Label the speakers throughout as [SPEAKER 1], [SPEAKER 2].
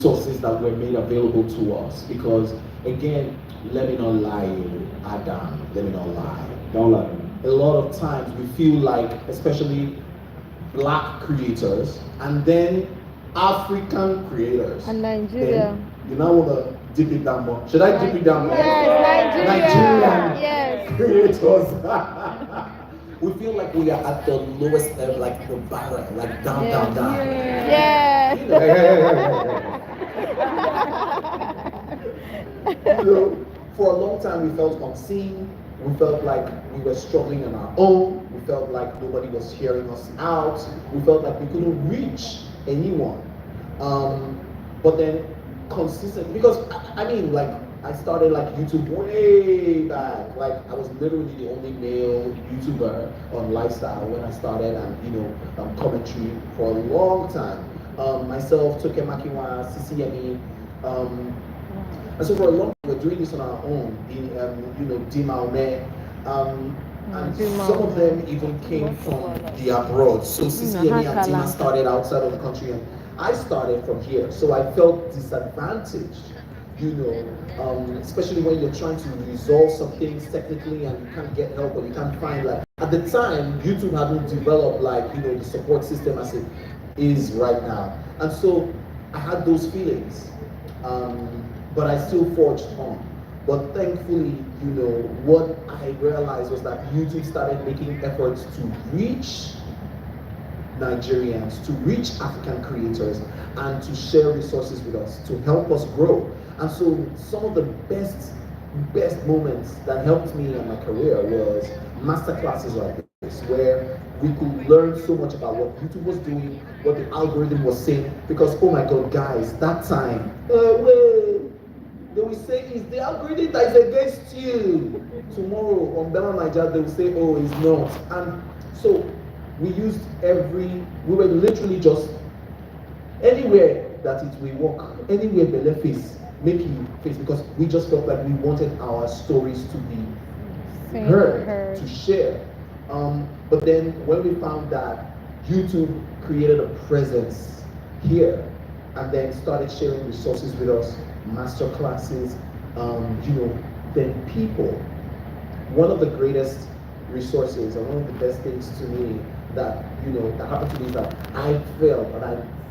[SPEAKER 1] resources that were made available to us. Because again, let me not lie, Adam, let me not lie.
[SPEAKER 2] Don't lie.
[SPEAKER 1] A lot of times we feel like, especially black creators and then African creators.
[SPEAKER 3] And Nigeria.
[SPEAKER 1] Then you now want to dip it down more. Should I dip it down more?
[SPEAKER 3] Yes, Nigeria.
[SPEAKER 1] Nigerian
[SPEAKER 3] Yes.
[SPEAKER 1] creators. We feel like we are at the lowest level, like the barrel, like down, down, down.
[SPEAKER 3] Yes.
[SPEAKER 1] You know, you know, for a long time we felt unseen. We felt like we were struggling on our own. We felt like nobody was hearing us out. We felt like we couldn't reach anyone. But then consistently, because I mean, like, I started like YouTube way back. Like, I was literally the only male YouTuber on lifestyle when I started, and you know, commentary for a long time. Myself, 𝐇𝐎𝐏𝐄, CCME, and so for a long time we were doing this on our own. In you know, 𝐷𝐼𝐒, and some of them even came from the abroad. So CCME and 𝐷𝐼𝐒 started outside of the country, and I started from here. So I felt disadvantaged. You know, especially when you're trying to resolve some things technically and you can't get help or you can't find, like, at the time YouTube hadn't developed, like, you know, the support system as it is right now. And so I had those feelings, but I still forged on. But thankfully, you know, what I realized was that YouTube started making efforts to reach Nigerians, to reach African creators, and to share resources with us, to help us grow. And so some of the best moments that helped me in my career was master classes like this, where we could learn so much about what YouTube was doing, what the algorithm was saying. Because, oh my God, guys, that time, they will say, it's the algorithm that is against you. Tomorrow on Bella Niger, they will say, oh, it's not. And so we used we were literally just anywhere that it will work, anywhere Belle face, making face, because we just felt like we wanted our stories to be heard, to share. But then when we found that YouTube created a presence here and then started sharing resources with us, master classes, you know, then people, one of the greatest resources and one of the best things to me that, you know, that happened to me is that I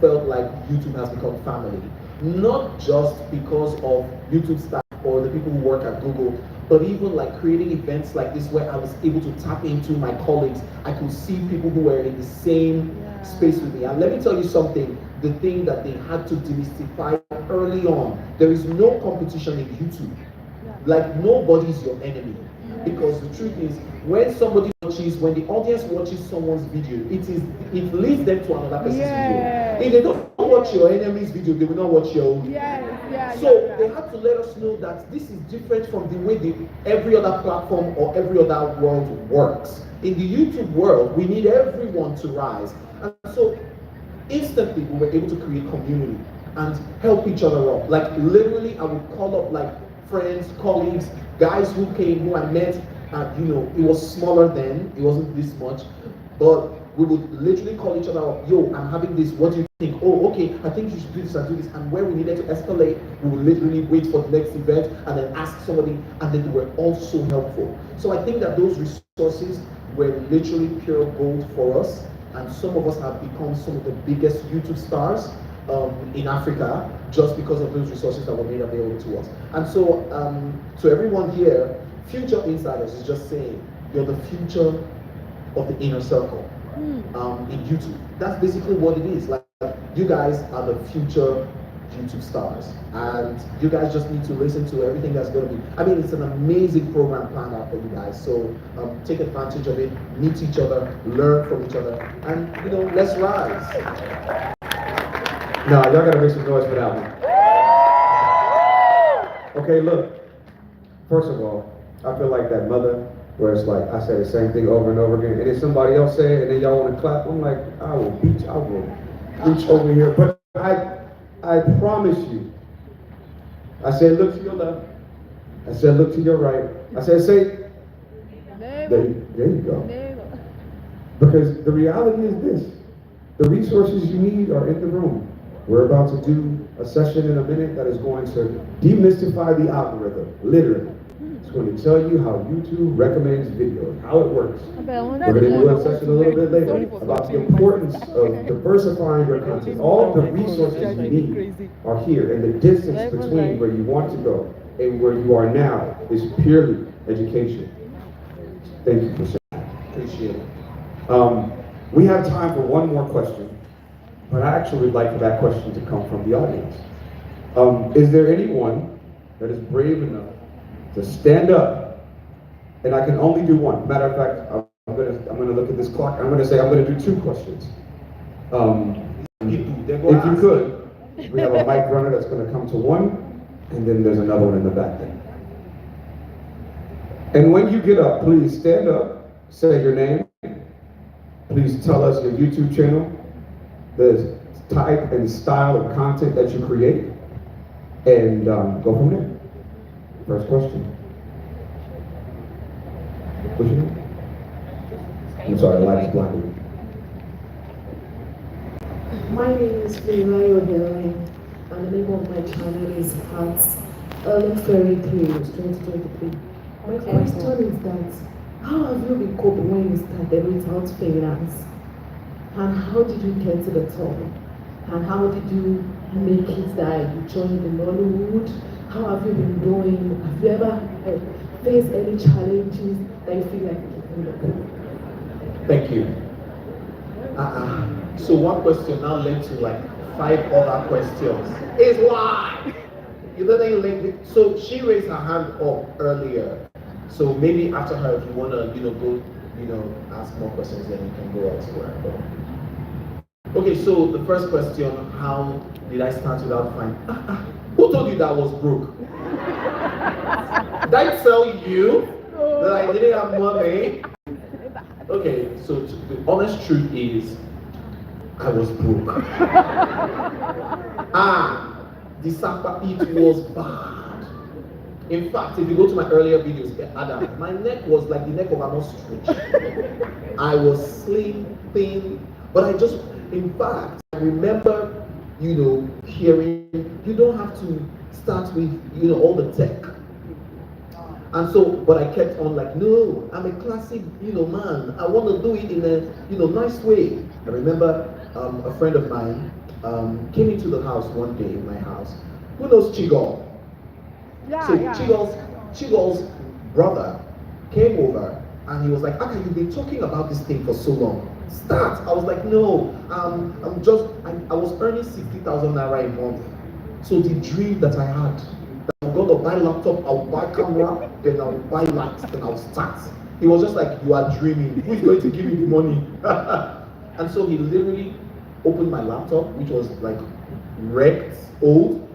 [SPEAKER 1] felt like YouTube has become family. Not just because of YouTube staff or the people who work at Google, but even like creating events like this where I was able to tap into my colleagues. I could see people who were in the same space with me. And let me tell you something, the thing that they had to demystify early on, there is no competition in YouTube. Like, nobody's your enemy. Because the truth is, when somebody watches, when the audience watches someone's video, it leads them to another person's video. If they don't watch your enemy's video, they will not watch your own. So they have to let us know that this is different from the way every other platform or every other world works. In the YouTube world, we need everyone to rise. And so instantly we were able to create community and help each other up. Like, literally, I would call up like friends, colleagues, guys who I met, and you know, it was smaller then, it wasn't this much, but we would literally call each other up, yo, I'm having this, what do you think? Oh, okay, I think you should do this and do this. And where we needed to escalate, we would literally wait for the next event and then ask somebody, and then they were all so helpful. So I think that those resources were literally pure gold for us, and some of us have become some of the biggest YouTube stars in Africa just because of those resources that were made available to us. And so to everyone here, Future Insiders is just saying, you're the future of the inner circle in YouTube. That's basically what it is. Like, you guys are the future YouTube stars, and you guys just need to listen to everything that's going to be. I mean, it's an amazing program planned out for you guys. So take advantage of it, meet each other, learn from each other, and you know, let's rise.
[SPEAKER 2] No, y'all gotta make some noise for that one. Okay, look. First of all, I feel like that mother where it's like I say the same thing over and over again, and then somebody else say it, and then y'all want to clap. I'm like, I will reach over here. But I promise you. I said, look to your left. I said, look to your right. I said, say. There you go. Because the reality is this: the resources you need are in the room. We're about to do a session in a minute that is going to demystify the algorithm, literally. It's going to tell you how YouTube recommends videos, how it works. We're going to do a session a little bit later about the importance of diversifying your content. All the resources you need are here, and the distance between where you want to go and where you are now is purely education. Thank you for saying that.
[SPEAKER 1] Appreciate it.
[SPEAKER 2] We have time for one more question, but I actually would like for that question to come from the audience. Is there anyone that is brave enough to stand up? And I can only do one. Matter of fact, I'm gonna look at this clock. I'm gonna say I'm gonna do two questions. If you could, we have a mic runner that's gonna come to one, and then there's another one in the back there. And when you get up, please stand up, say your name. Please tell us your YouTube channel, the type and style of content that you create, and go from there. First question. What's your name? I'm sorry, the light is blinding.
[SPEAKER 4] My name is 𝐕𝐈𝐃𝐄, and the name of my channel is 𝐓𝐇𝐈𝐒 2023. My question is that, how have you been coping when you started without finance? And how did you get to the top? And how did you make it that you joined the Nollywood? How have you been doing? Have you ever faced any challenges that you feel like you can?
[SPEAKER 1] Thank you. So one question now led to like 5 other questions. Is why? You know that you like. So she raised her hand up earlier. So maybe after her, if you wanna, go, ask more questions, then you can go elsewhere. Okay. So the first question: how did I start without finance? Who told you that I was broke? Did I tell you that I didn't have money? Okay, so the honest truth is, I was broke. The Sapa, it was bad. In fact, if you go to my earlier videos, Adam, my neck was like the neck of an ostrich. I was slim, thin, but in fact, I remember, hearing, you don't have to start with, all the tech. And so, but I kept on like, no, I'm a classic, man. I want to do it in a, nice way. I remember a friend of mine came into the house one day in my house. Who knows 𝐄𝐍𝐉𝐎𝐘? So 𝐄𝐍𝐉𝐎's brother came over and he was like, okay, you've been talking about this thing for so long. Start. I was like, no, I was earning 60,000 naira a month. So the dream that I had, that I'm going to buy laptop, I'll buy camera, then I'll buy lights, then I'll start. He was just like, you are dreaming. Who is going to give you the money? And so he literally opened my laptop, which was like wrecked, old.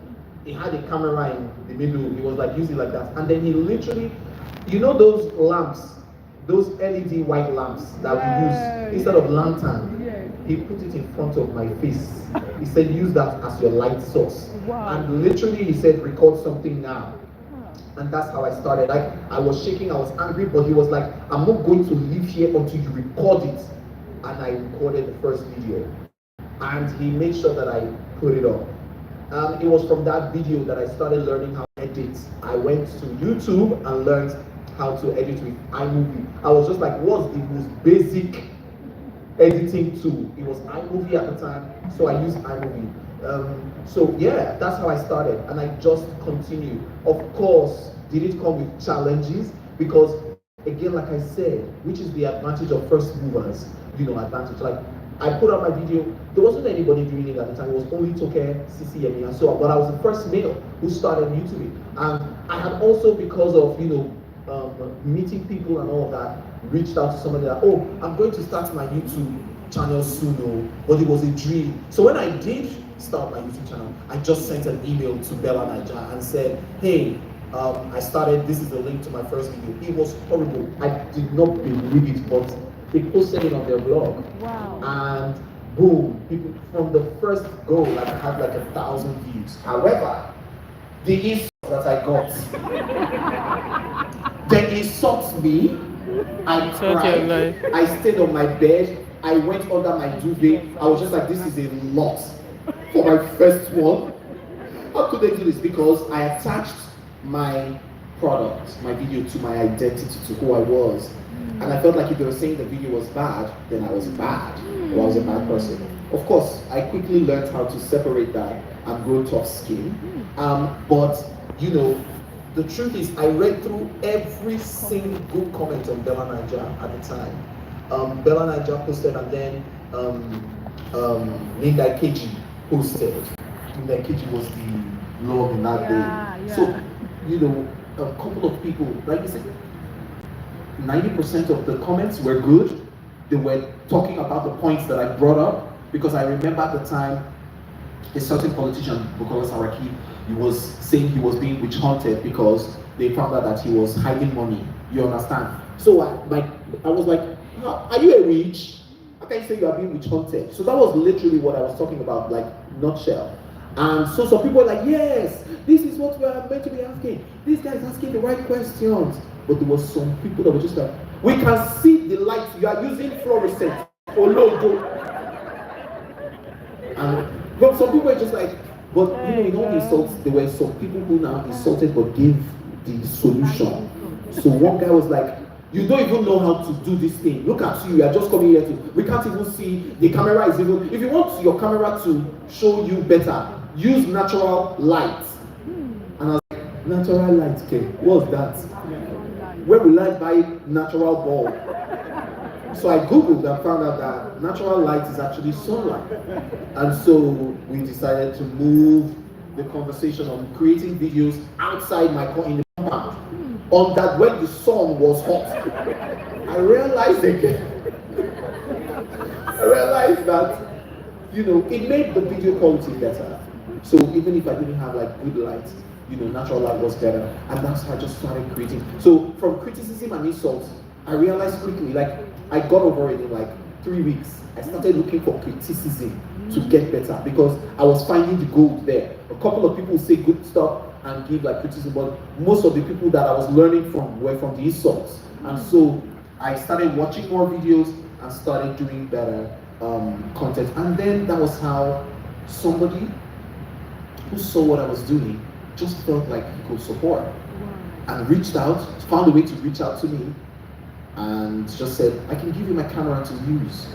[SPEAKER 1] He had a camera in the middle. He was like using like that. And then he literally, those lamps, those LED white lamps that we use instead of lantern. He put it in front of my face. He said, use that as your light source. Wow. And literally he said, record something now. And that's how I started. Like, I was shaking, I was angry, but he was like, I'm not going to leave here until you record it. And I recorded the first video. And he made sure that I put it up. It was from that video that I started learning how to edit. I went to YouTube and learned how to edit with iMovie. I was just like, what's the most basic editing tool? It was iMovie at the time, so I used iMovie. So yeah, that's how I started, and I just continue. Of course, did it come with challenges? Because again, like I said, which is the advantage of first movers, advantage. Like, I put out my video, there wasn't anybody doing it at the time, it was only 𝐶𝐿𝐻𝐿 and so on, but I was the first male who started YouTube. And I had also, because of, meeting people and all of that, reached out to somebody that, oh, I'm going to start my YouTube channel soon, but it was a dream. So when I did start my YouTube channel, I just sent an email to Bella Naija and said, hey, I started, this is the link to my first video. It was horrible. I did not believe it, but they posted it on their blog. Wow. And boom, people from the first go, like I had like 1,000 views. However, the insult that I got, they insult me. I cried. I stayed on my bed. I went under my duvet. I was just like, this is a lot for my first one. how could they do this? Because I attached my product, my video, to my identity, to who I was. And I felt like if they were saying the video was bad, then I was bad, or I was a bad person. Of course, I quickly learned how to separate that and grow tough skin. But, you know, the truth is, I read through every single comment on Bella Niger at the time. Bella Niger posted, and then 𝐷𝐄𝐒 posted. 𝐷𝐄𝐒 was the love in that day. So, you know, a couple of people, like you said, 90% of the comments were good. They were talking about the points that I brought up, because I remember at the time a certain politician, Bukola Saraki, he was saying he was being witch hunted because they found out that he was hiding money. You understand? So I was like, are you a witch? How can you say you are being witch hunted? So that was literally what I was talking about, like, nutshell. And so some people were like, yes, this is what we are meant to be asking. This guy is asking the right questions. But there was some people that were just like, we can see the light, you are using fluorescent or logo. And but some people were just like, but you know, in all the insults, there were some people who now insulted but gave the solution. So one guy was like, you don't even know how to do this thing. Look at you are just coming here to, we can't even see, the camera is even, if you want your camera to show you better, use natural light. And I was like, natural light, okay, what's that? Where will I buy natural bulb? So I googled and found out that natural light is actually sunlight. And so we decided to move the conversation on creating videos outside my in the compound. On that, when the sun was hot, I realized that, you know, it made the video quality better. So even if I didn't have like good light, you know, natural light was better. And that's how I just started creating. So from criticism and insults, I realized quickly, like, I got over it in like 3 weeks. I started looking for criticism to get better, because I was finding the gold there. A couple of people say good stuff and give like criticism, but most of the people that I was learning from were from the insults. And so I started watching more videos and started doing better content. And then that was how somebody who saw what I was doing just felt like he could support and reached out, found a way to reach out to me and just said, I can give you my camera to use.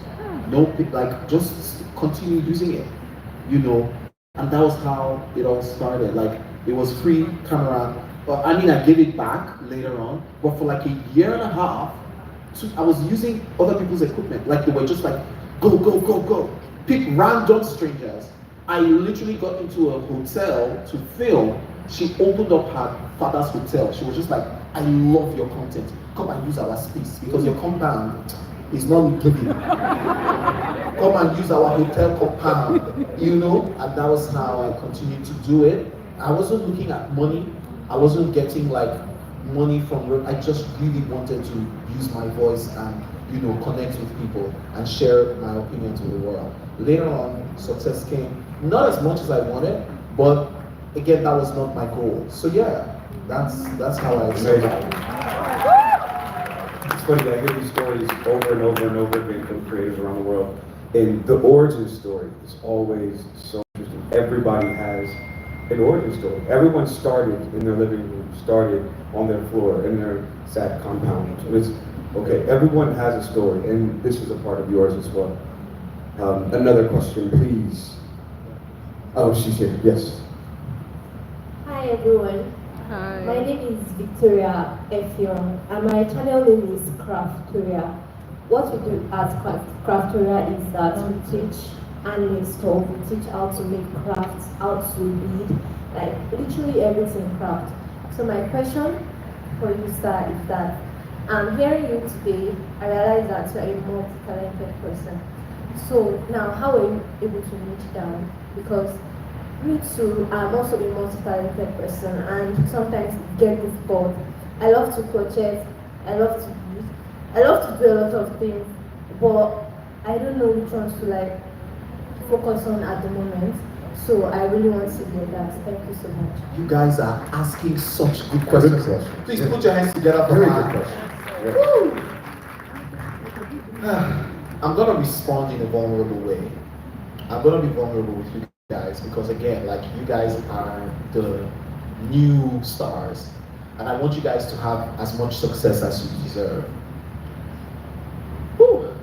[SPEAKER 1] No, like, just continue using it, you know. And that was how it all started. Like, it was free camera. I mean, I gave it back later on, but for like a year and a half, I was using other people's equipment. Like, they were just like, go, go, go, go. Pick random strangers. I literally got into a hotel to film. She opened up her father's hotel. She was just like, I love your content. Come and use our space, because your compound is not giving. Come and use our hotel compound, you know? And that was how I continued to do it. I wasn't looking at money. I wasn't getting like money from, I just really wanted to use my voice and, you know, connect with people and share my opinion to the world. Later on, success came, not as much as I wanted, but again, that was not my goal. So yeah, that's how I survived.
[SPEAKER 2] It's funny that I hear these stories over and over and over again from creators around the world. And the origin story is always so interesting. Everybody has an origin story. Everyone started in their living room, started on their floor, in their sad compound. It's, okay, everyone has a story, and this is a part of yours as well. Another question, please. Oh, she's here, yes.
[SPEAKER 5] Hi everyone.
[SPEAKER 3] Hi.
[SPEAKER 5] My name is Victoria Effiong, and my channel name is Craftoria. What we do as Craftoria is that we teach anime stuff, we teach how to make crafts, how to read, like literally everything craft. So my question for you, sir, is that I'm hearing you today, I realize that you're a multi-talented person. So now, how are you able to reach down? Because me too, I'm also a multi-talented person, and sometimes get this bored. I love to crochet, I love to read, I love to do a lot of things, but I don't know which ones to like focus on at the moment. So I really want to hear that. Thank you so much.
[SPEAKER 1] You guys are asking such good questions. Please put your hands together for her. I'm gonna respond in a vulnerable way. I'm gonna be vulnerable with you guys, because again, like, you guys are the new stars, and I want you guys to have as much success as you deserve. Whew.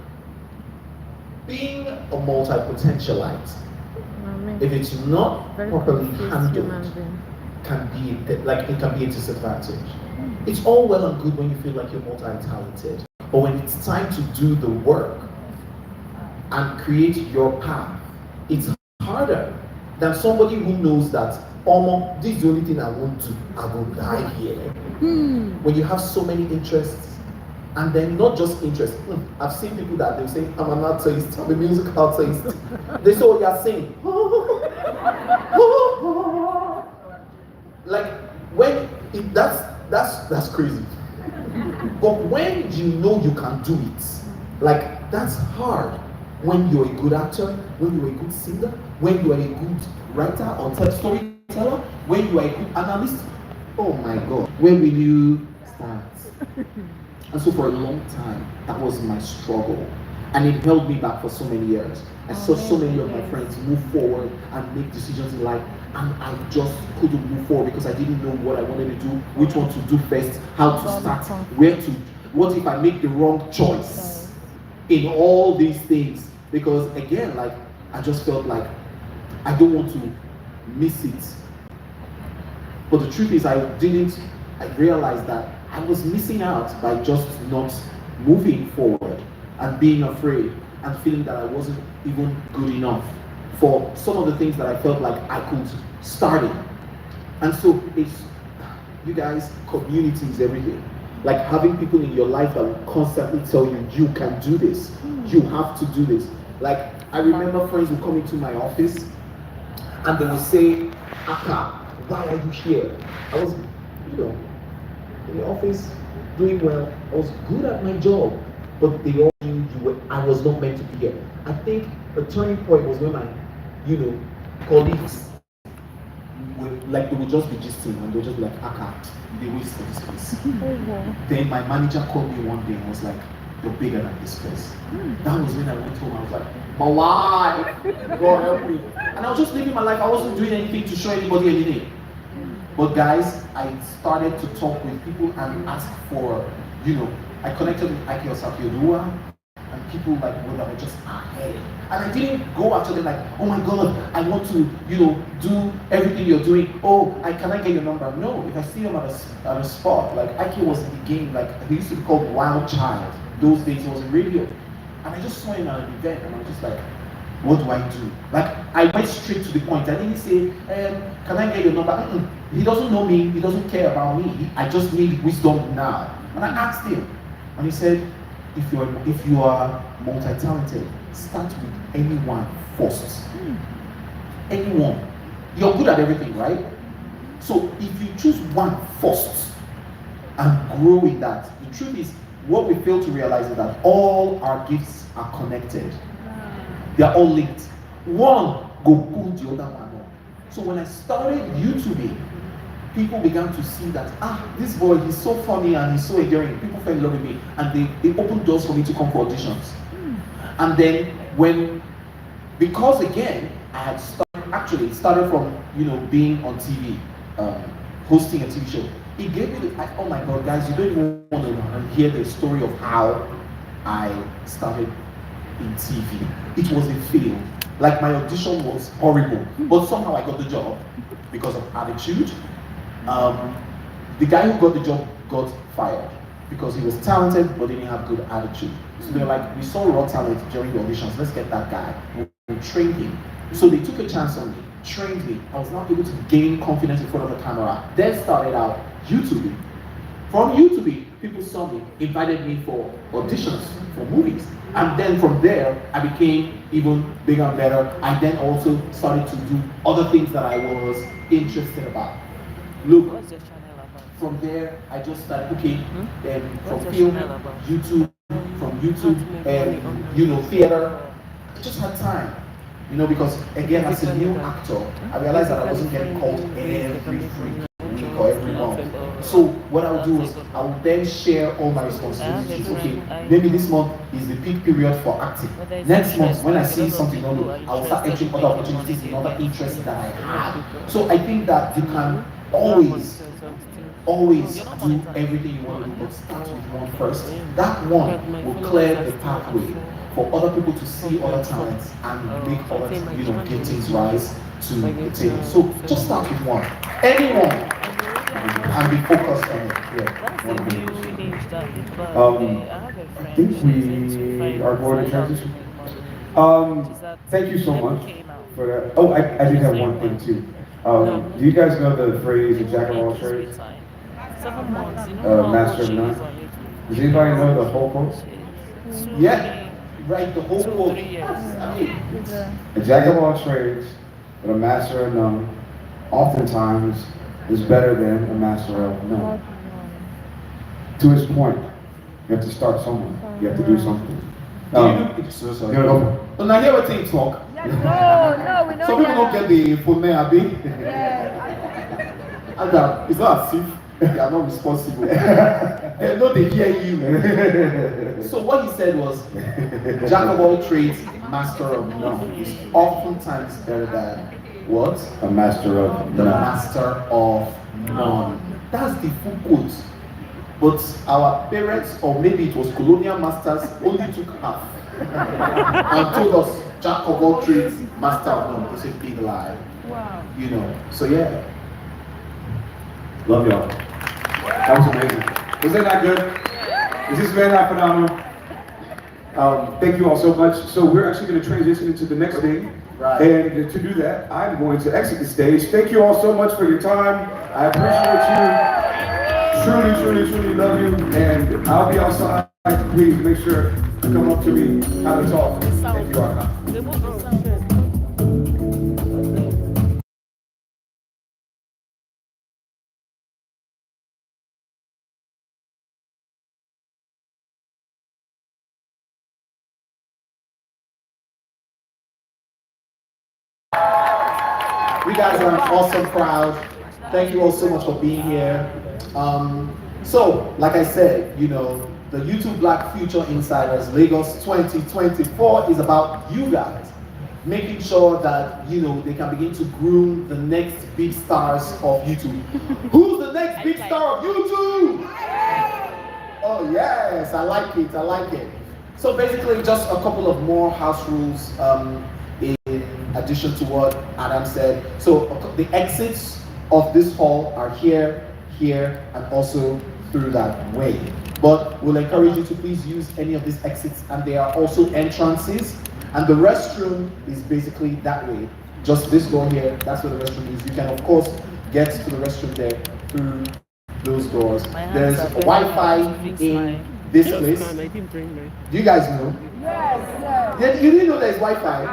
[SPEAKER 1] Being a multi-potentialite, if it's not properly handled, can be a disadvantage. It's all well and good when you feel like you're multi-talented, but when it's time to do the work and create your path, it's harder than somebody who knows that, oh, this is the only thing I want to, I will die here. When you have so many interests, and then not just interests. I've seen people that they say, I'm an artist, I'm a music artist. They say, oh, you're singing. Like, when that's crazy. But when you know you can do it, like, that's hard. When you're a good actor, when you're a good singer, when you're a good writer or storyteller, when you are a good analyst, oh my God, where will you start? And so for a long time, that was my struggle. And it held me back for so many years. I saw so many of my friends move forward and make decisions in life, and I just couldn't move forward because I didn't know what I wanted to do, which one to do first, how to start, what if I make the wrong choice in all these things? Because again, like, I just felt like I don't want to miss it. But the truth is, I realized that I was missing out by just not moving forward and being afraid and feeling that I wasn't even good enough for some of the things that I felt like I could start in. And so it's, you guys, community is everything. Like, having people in your life that will constantly tell you, you can do this, you have to do this. Like, I remember friends would come into my office and they would say, Aka, why are you here? I was, in the office, doing well. I was good at my job, but they all knew I was not meant to be here. I think the turning point was when my, colleagues they would just be gisting and they would just be like, Aka, they wasted this place. Then my manager called me one day and was like, you're bigger than this place. That was when I went home. I was like, my life, God help me. And I was just living my life. I wasn't doing anything to show anybody anything. But guys, I started to talk with people and ask for, I connected with 𝐕𝐈𝐃𝐄, and people like were just ahead. And I didn't go after them like, oh my God, I want to, do everything you're doing. Oh, can I get your number? No, if I see them at a spot, like 𝐈𝐾 was in the game, like they used to be called Wild Child. Those days it was radio. And I just saw him at an event and I was just like, what do I do? Like, I went straight to the point. I didn't say, can I get your number? He doesn't know me, he doesn't care about me. I just need wisdom now. And I asked him, and he said, if you are multi-talented, start with anyone first. Anyone. You're good at everything, right? So if you choose one first and grow in that, the truth is, what we fail to realize is that all our gifts are connected. They are all linked. One go pull the other one up. So when I started YouTubing, people began to see that, this boy, he's so funny and he's so endearing. People fell in love with me, and they opened doors for me to come for auditions. And then because again, I had started from, being on TV, hosting a TV show. It gave me oh my God, guys, you don't even want to hear the story of how I started in TV. It was a fail. Like, my audition was horrible, but somehow I got the job because of attitude. The guy who got the job got fired because he was talented but didn't have good attitude. So they're like, we saw raw talent during the auditions, let's get that guy. We'll train him. So they took a chance on me, trained me. I was now able to gain confidence in front of the camera. Then started out YouTubing. From YouTubing, people saw me, invited me for auditions for movies. And then from there, I became even bigger and better. I then also started to do other things that I was interested about. Look, from there, I just started, from film, YouTube, from YouTube, theater. I just had time, because again, as a new actor, I realized that I wasn't getting called every week or every month. So what I will do is I will then share all my responsibilities. Okay, maybe this month is the peak period for acting. Next month, when I see something on I will start entering other opportunities in other interests that I have. So I think that you can always do everything you want to do, but start with one first. That one will clear the pathway for other people to see other talents and make other, get things rise to the table. So just start with one. Anyone, and be focused on it. Yeah.
[SPEAKER 2] I think we are going to transition. Thank you so much for that. Oh, I did have one thing too. Do you guys know the phrase, jack of all trades? Master of none? Does anybody know the whole quote?
[SPEAKER 1] Yeah. Right, the whole quote.
[SPEAKER 2] A jack of all trades, but a master of none, oftentimes is better than a master of none. To his point, you have to start somewhere. You have to do something.
[SPEAKER 1] So sorry. So now hear what they talk.
[SPEAKER 3] No, we don't.
[SPEAKER 1] Some people don't get the phone there, Abi. And it's not as if they are not responsible. They know they hear you. So what he said was, jack of all trades, master of none is oftentimes better than what?
[SPEAKER 2] A master of
[SPEAKER 1] The
[SPEAKER 2] none.
[SPEAKER 1] master of none. That's the full quote. But our parents, or maybe it was colonial masters, only took half and told us, jack of all trades, master of none. It's a big lie.
[SPEAKER 3] Wow.
[SPEAKER 1] So yeah.
[SPEAKER 2] Love y'all. That was amazing. Was that not good? Is this man not phenomenal? Thank you all so much. So we're actually going to transition into the next thing.
[SPEAKER 1] Right.
[SPEAKER 2] And to do that, I'm going to exit the stage. Thank you all so much for your time. I appreciate you. Truly love you. And I'll be outside. Please make sure to come up to me, have a talk. Thank you all.
[SPEAKER 1] You guys are an awesome crowd. Thank you all so much for being here. So, like I said, the YouTube Black Future Insiders Lagos 2024 is about you guys. Making sure that, they can begin to groom the next big stars of YouTube. Who's the next big star of YouTube? Oh yes, I like it. So basically just a couple of more house rules in addition to what Adam said. So the exits of this hall are here, and also through that way. But we'll encourage you to please use any of these exits, and there are also entrances. And the restroom is basically that way. Just this door here, that's where the restroom is. You can of course get to the restroom there through those doors. There's Wi-Fi in this place. Do you guys know? Yes. You didn't know there's Wi-Fi?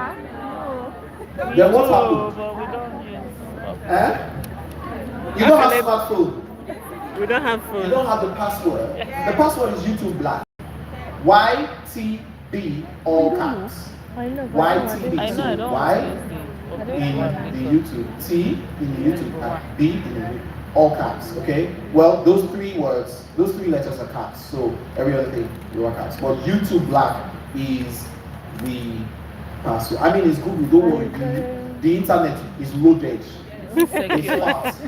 [SPEAKER 1] Then what happened? You don't have a smartphone.
[SPEAKER 6] We don't have phone.
[SPEAKER 1] You don't have the password. The password is YouTube Black. YTB all caps. YTB.
[SPEAKER 6] I know, I don't
[SPEAKER 1] Y in the YouTube, T in the YouTube, and B in the all caps. Okay. Well, those three letters are caps. So every other thing lower caps. But YouTube Black is the password. I mean, it's Google. Don't worry. The internet is loaded. It's fast.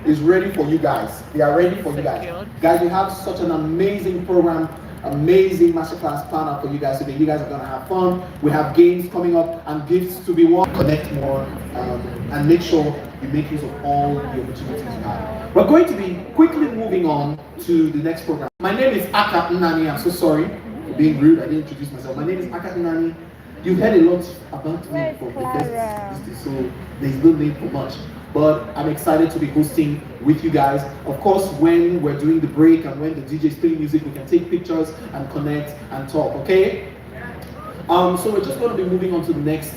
[SPEAKER 1] It's ready for you guys. They are ready for you guys. Guys, we have such an amazing program, amazing masterclass planner for you guys today. You guys are gonna have fun. We have games coming up and gifts to be won. Connect more and make sure you make use of all the opportunities you have. We're going to be quickly moving on to the next program. My name is Aka Nnani. I'm so sorry for being rude. I didn't introduce myself. My name is Aka Nnani. You've heard a lot about me from the first, so there's no need for much. But I'm excited to be hosting with you guys. Of course, when we're doing the break and when the DJ's playing music, we can take pictures and connect and talk, okay? So we're just going to be moving on to the next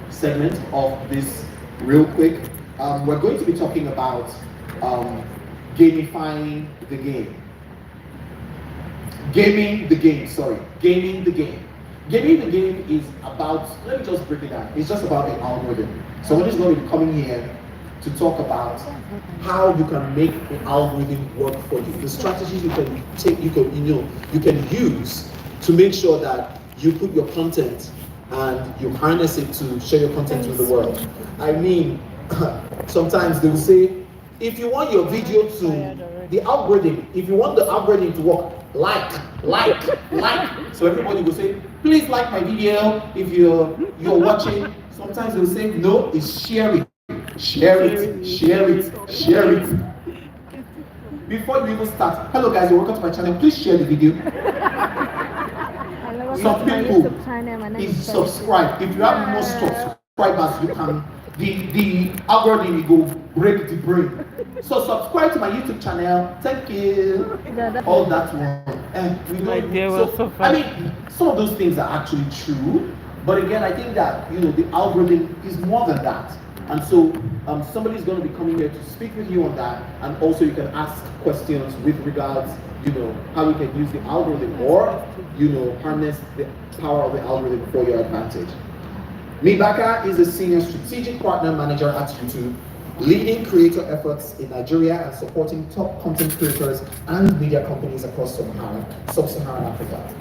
[SPEAKER 1] segment of this real quick. We're going to be talking about gamifying the game. Gaming the game. Gaming the game is about, let me just break it down. It's just about the algorithm. So we're just going to be coming here to talk about how you can make the algorithm work for you. The strategies you can take, you can use to make sure that you put your content and you harness it to share your content with the world. I mean, sometimes they will say, if you want your video to, the algorithm, if you want the algorithm to work, like. So everybody will say, please like my video if you're watching. Sometimes they'll say, no, it's share it. Share it. Before you even start, hello guys, you're welcome to my channel. Please share the video. Some people is subscribe. If you have more subscribers, you can the algorithm will go break the brain. So subscribe to my YouTube channel. Thank you. All that one. And we know. So, I mean, some of those things are actually true. But again, I think that the algorithm is more than that. And so somebody's going to be coming here to speak with you on that, and also you can ask questions with regards, how you can use the algorithm or, harness the power of the algorithm for your advantage. 𝐕𝐈𝐃𝐄 is a senior strategic partner manager at YouTube, leading creator efforts in Nigeria and supporting top content creators and media companies across sub-Saharan Africa.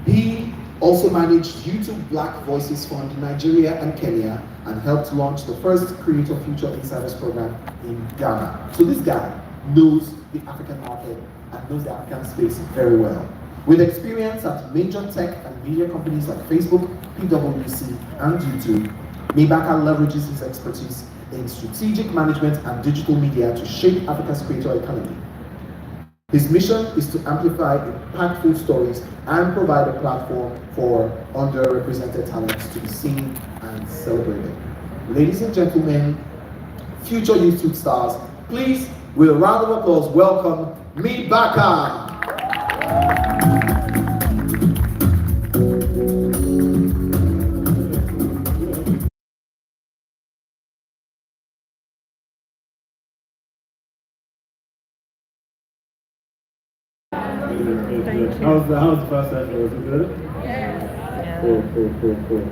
[SPEAKER 1] He also managed YouTube Black Voices Fund in Nigeria and Kenya, and helped launch the first Creator Future Insiders program in Ghana. So this guy knows the African market and knows the African space very well. With experience at major tech and media companies like Facebook, PwC, and YouTube, 𝐕𝐈𝐃𝐄 leverages his expertise in strategic management and digital media to shape Africa's creator economy. His mission is to amplify impactful stories and provide a platform for underrepresented talents to be seen and celebrated. Ladies and gentlemen, future YouTube stars, please, with a round of applause, welcome 𝐕𝐈𝐃𝐄.
[SPEAKER 7] How was the first session? Was it good? Yeah. Cool.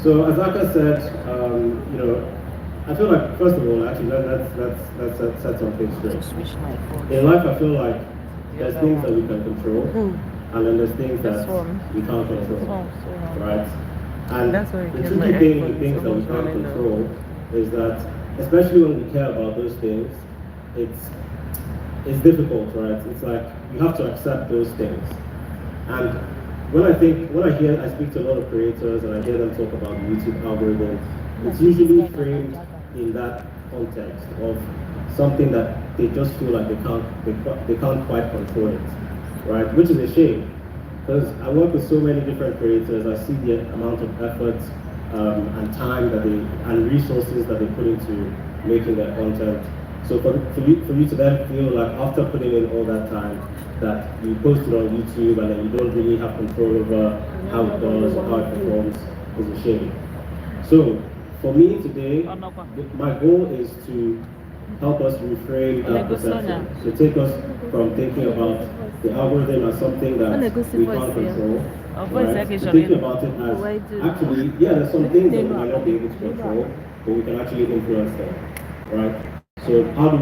[SPEAKER 7] So as Aka said, I feel like, first of all, actually, let's set something straight. In life, I feel like there's things that we can control, and then there's things that we can't control, right? And the tricky thing with things that we can't control is that, especially when we care about those things, it's difficult, right? It's like you have to accept those things. And when I speak to a lot of creators and I hear them talk about the YouTube algorithm, it's usually framed in that context of something that they just feel like they can't quite control it, right? Which is a shame, because I work with so many different creators. I see the amount of effort and time and resources that they put into making their content. So for you to then feel like after putting in all that time that you post it on YouTube and then you don't really have control over how it does or how it performs is a shame. So for me today, my goal is to help us reframe that perception. So take us from thinking about the algorithm as something that we can't control, right, to thinking about it as actually, there's some things that we might not be able to control, but we can actually influence them, right? So what are